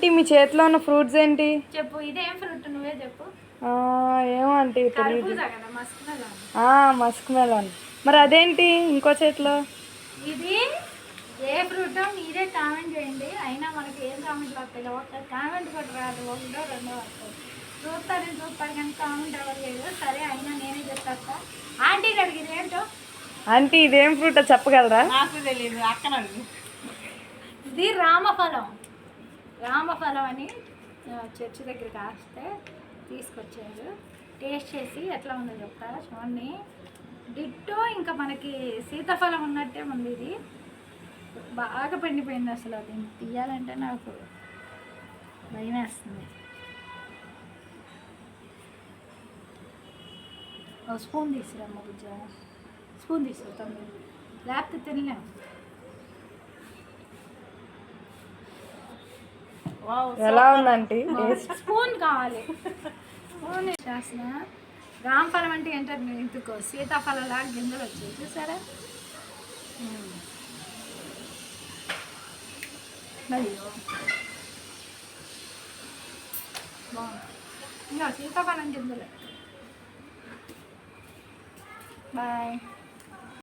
Aunty మీ చేతిలో ఉన్న fruits ఏంటి? చెప్పు, ఇదేం ఫ్రూట్ నువ్వే చెప్పు. ఏమో ఆంటీ తెలియదు. Musk melon. మరి అదేంటి ఇంకో చేతిలో? ఇది ఏ ఫ్రూట్ మీరే కామెంట్ చేయండి. అయినా మనకి ఏం కామెంట్ వస్తాయి, ఒక కామెంట్ కూడా రాదు, ఒకటో రెండో వస్తుంది. చూస్తారు కానీ కామెంట్ అవ్వలేదు. సరే అయినా నేనే చెప్తా. ఆంటీకి అడిగింది ఏంటో. ఆంటీ ఇదేం ఫ్రూట్ చెప్పగలరా? నాకు తెలియదు, అక్కన అడుగు. ఇది రామఫలం. రామఫలం అని చర్చి దగ్గర కాస్తే తీసుకొచ్చారు. టేస్ట్ చేసి ఎట్లా ఉందో చెప్తారా చూడండి. డిట్టో ఇంకా మనకి సీతాఫలం ఉన్నట్టే ఉంది. ఇది బాగా పండిపోయింది. అసలు అది తీయాలంటే నాకు భయం వేస్తుంది. ఒక స్పూన్ తీసుకురమ్మ బుజ్జ, స్పూన్ తీసుకుంటాం లేకపోతే తినలేము. ఎలా ఉందంటే స్పూన్ కావాలి. స్పూన్ చేసిన రామఫలం అంటే ఏంటంటే ఇందుకో సీతాఫలంలా గింజలు వచ్చాయి చూసారా. అయ్యో బాగుంది. ఇంకా సీతాఫలం గింజలు. బాయ్.